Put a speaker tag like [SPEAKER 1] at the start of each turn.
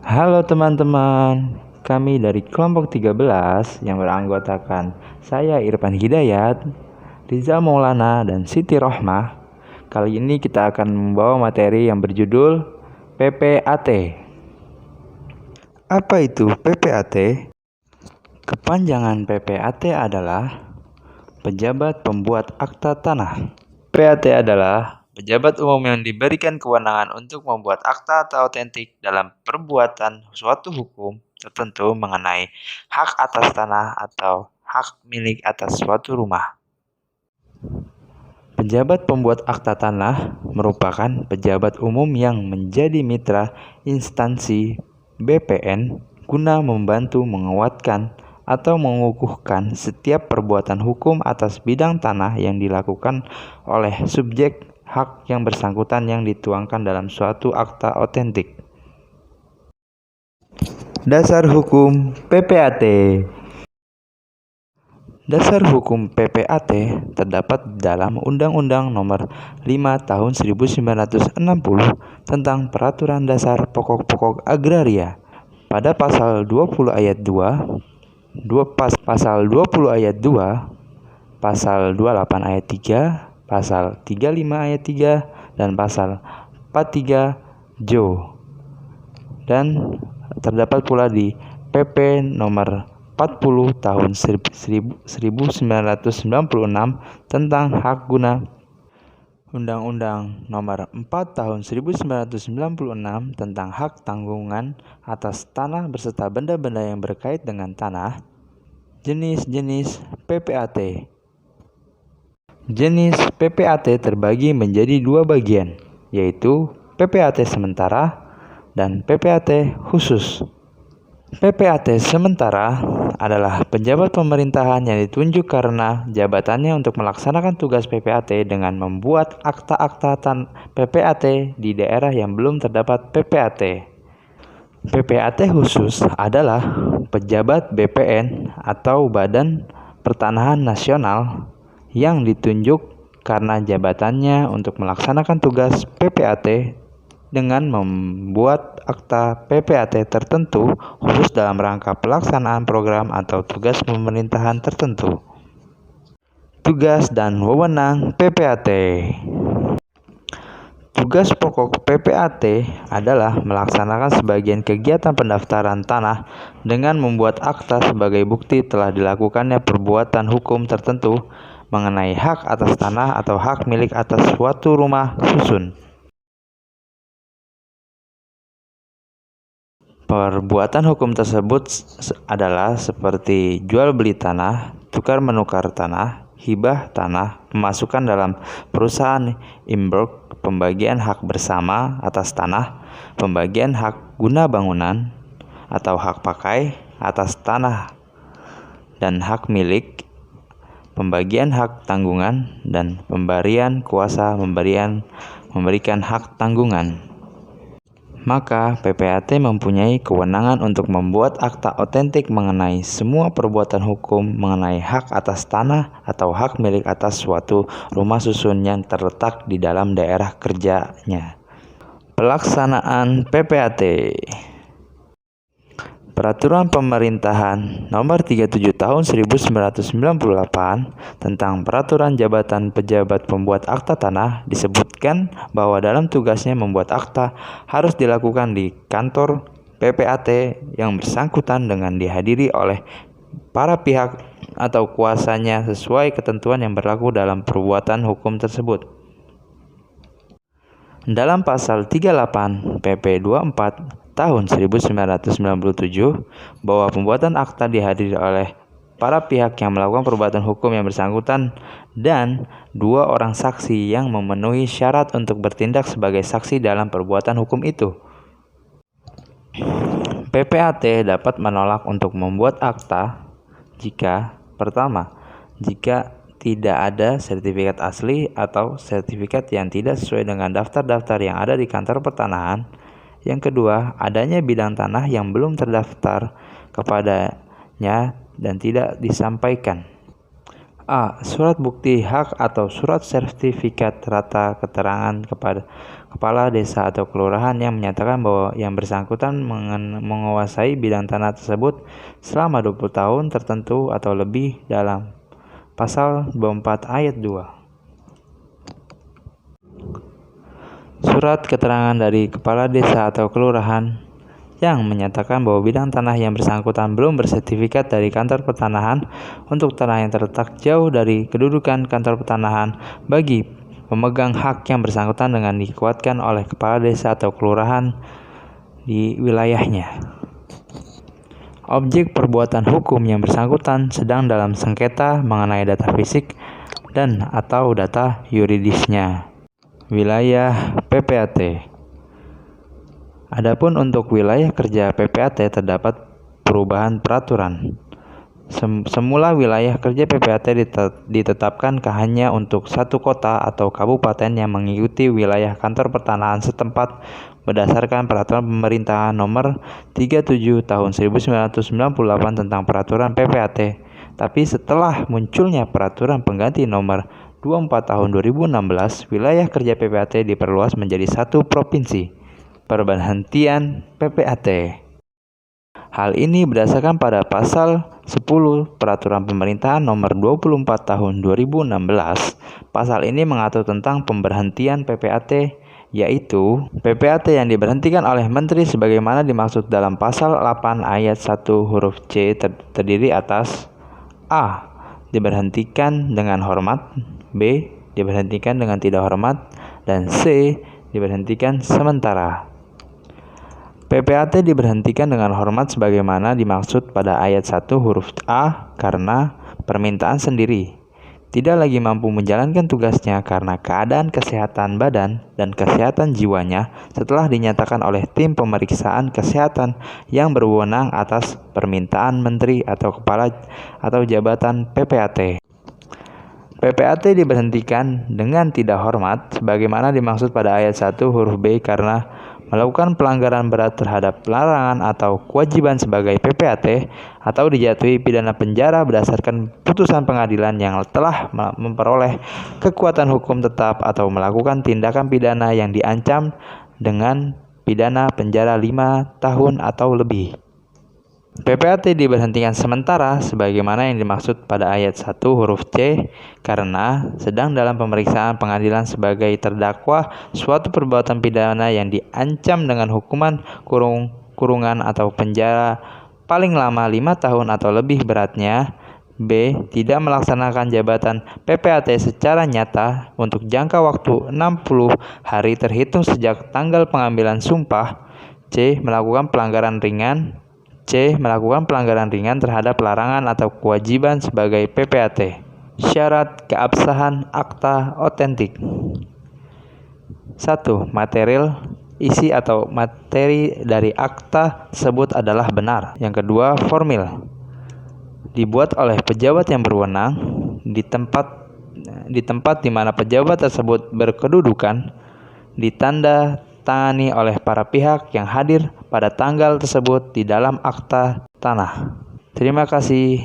[SPEAKER 1] Halo teman-teman, kami dari kelompok 13 yang beranggotakan saya Irfan Hidayat, Rizal Maulana, dan Siti Rohmah. Kali ini kita akan membawa materi yang berjudul PPAT. Apa itu PPAT? Kepanjangan PPAT adalah Pejabat Pembuat Akta Tanah. PPAT adalah pejabat umum yang diberikan kewenangan untuk membuat akta atau autentik dalam perbuatan suatu hukum tertentu mengenai hak atas tanah atau hak milik atas suatu rumah. Pejabat pembuat akta tanah merupakan pejabat umum yang menjadi mitra instansi BPN guna membantu menguatkan atau mengukuhkan setiap perbuatan hukum atas bidang tanah yang dilakukan oleh subjek hak yang bersangkutan yang dituangkan dalam suatu akta autentik. Dasar Hukum PPAT. Dasar Hukum PPAT terdapat dalam Undang-Undang Nomor 5 Tahun 1960 tentang Peraturan Dasar Pokok-pokok Agraria. Pada pasal 20 ayat 2, pasal 20 ayat 2, pasal 28 ayat 3, pasal 35 ayat 3, dan pasal 43 Jo. Dan terdapat pula di PP nomor 40 tahun 1996 tentang hak guna, Undang-Undang Nomor 4 tahun 1996 tentang hak tanggungan atas tanah beserta benda-benda yang berkait dengan tanah. Jenis-jenis PPAT. Jenis PPAT terbagi menjadi dua bagian, yaitu PPAT sementara dan PPAT khusus. PPAT sementara adalah pejabat pemerintahan yang ditunjuk karena jabatannya untuk melaksanakan tugas PPAT dengan membuat akta-akta PPAT di daerah yang belum terdapat PPAT. PPAT khusus adalah pejabat BPN atau Badan Pertanahan Nasional yang ditunjuk karena jabatannya untuk melaksanakan tugas PPAT dengan membuat akta PPAT tertentu khusus dalam rangka pelaksanaan program atau tugas pemerintahan tertentu. Tugas dan wewenang PPAT. Tugas pokok PPAT adalah melaksanakan sebagian kegiatan pendaftaran tanah dengan membuat akta sebagai bukti telah dilakukannya perbuatan hukum tertentu mengenai hak atas tanah atau hak milik atas suatu rumah susun. Perbuatan hukum tersebut adalah seperti jual beli tanah, tukar menukar tanah, hibah tanah, pemasukan dalam perusahaan imbrok, pembagian hak bersama atas tanah, pembagian hak guna bangunan atau hak pakai atas tanah dan hak milik, pembagian hak tanggungan, dan pemberian kuasa memberikan hak tanggungan. Maka PPAT mempunyai kewenangan untuk membuat akta autentik mengenai semua perbuatan hukum mengenai hak atas tanah atau hak milik atas suatu rumah susun yang terletak di dalam daerah kerjanya. Pelaksanaan PPAT. Peraturan Pemerintahan Nomor 37 Tahun 1998 tentang Peraturan Jabatan Pejabat Pembuat Akta Tanah disebutkan bahwa dalam tugasnya membuat akta harus dilakukan di kantor PPAT yang bersangkutan dengan dihadiri oleh para pihak atau kuasanya sesuai ketentuan yang berlaku dalam perbuatan hukum tersebut. Dalam pasal 38 PP 24 tahun 1997 bahwa pembuatan akta dihadiri oleh para pihak yang melakukan perbuatan hukum yang bersangkutan dan 2 orang saksi yang memenuhi syarat untuk bertindak sebagai saksi dalam perbuatan hukum itu. PPAT dapat menolak untuk membuat akta jika pertama, jika tidak ada sertifikat asli atau sertifikat yang tidak sesuai dengan daftar-daftar yang ada di kantor pertanahan. Yang kedua, adanya bidang tanah yang belum terdaftar kepadanya dan tidak disampaikan. A. Surat bukti hak atau surat sertifikat rata keterangan kepala desa atau kelurahan yang menyatakan bahwa yang bersangkutan menguasai bidang tanah tersebut selama 20 tahun tertentu atau lebih dalam Pasal 24 ayat 2. Surat keterangan dari kepala desa atau kelurahan yang menyatakan bahwa bidang tanah yang bersangkutan belum bersertifikat dari kantor pertanahan untuk tanah yang terletak jauh dari kedudukan kantor pertanahan bagi pemegang hak yang bersangkutan dengan dikuatkan oleh kepala desa atau kelurahan di wilayahnya. Objek perbuatan hukum yang bersangkutan sedang dalam sengketa mengenai data fisik dan atau data yuridisnya. Wilayah PPAT. Adapun untuk wilayah kerja PPAT terdapat perubahan peraturan. Semula wilayah kerja PPAT ditetapkan hanya untuk satu kota atau kabupaten yang mengikuti wilayah kantor pertanahan setempat berdasarkan Peraturan Pemerintah Nomor 37 Tahun 1998 tentang Peraturan PPAT. Tapi setelah munculnya Peraturan Pengganti Nomor 24 Tahun 2016, wilayah kerja PPAT diperluas menjadi satu provinsi. Perberhentian PPAT. Hal ini berdasarkan pada Pasal 10 Peraturan Pemerintahan Nomor 24 Tahun 2016. Pasal ini mengatur tentang pemberhentian PPAT, yaitu PPAT yang diberhentikan oleh Menteri sebagaimana dimaksud dalam Pasal 8 ayat 1 huruf C terdiri atas A. Diberhentikan dengan hormat, B. Diberhentikan dengan tidak hormat, dan C. Diberhentikan sementara. PPAT diberhentikan dengan hormat sebagaimana dimaksud pada ayat 1 huruf A karena permintaan sendiri. Tidak lagi mampu menjalankan tugasnya karena keadaan kesehatan badan dan kesehatan jiwanya setelah dinyatakan oleh tim pemeriksaan kesehatan yang berwenang atas permintaan menteri atau kepala atau jabatan PPAT. PPAT diberhentikan dengan tidak hormat sebagaimana dimaksud pada ayat 1 huruf B karena melakukan pelanggaran berat terhadap larangan atau kewajiban sebagai PPAT atau dijatuhi pidana penjara berdasarkan putusan pengadilan yang telah memperoleh kekuatan hukum tetap atau melakukan tindakan pidana yang diancam dengan pidana penjara 5 tahun atau lebih. PPAT diberhentikan sementara sebagaimana yang dimaksud pada ayat 1 huruf C karena sedang dalam pemeriksaan pengadilan sebagai terdakwa suatu perbuatan pidana yang diancam dengan hukuman kurungan atau penjara paling lama 5 tahun atau lebih beratnya. B. Tidak melaksanakan jabatan PPAT secara nyata untuk jangka waktu 60 hari terhitung sejak tanggal pengambilan sumpah. C. Melakukan pelanggaran ringan. C. Melakukan pelanggaran ringan terhadap larangan atau kewajiban sebagai PPAT. Syarat keabsahan akta otentik. 1. Material, isi atau materi dari akta tersebut adalah benar. Yang kedua, formil. Dibuat oleh pejabat yang berwenang di tempat di mana pejabat tersebut berkedudukan, ditanda tangani oleh para pihak yang hadir pada tanggal tersebut di dalam akta tanah. Terima kasih.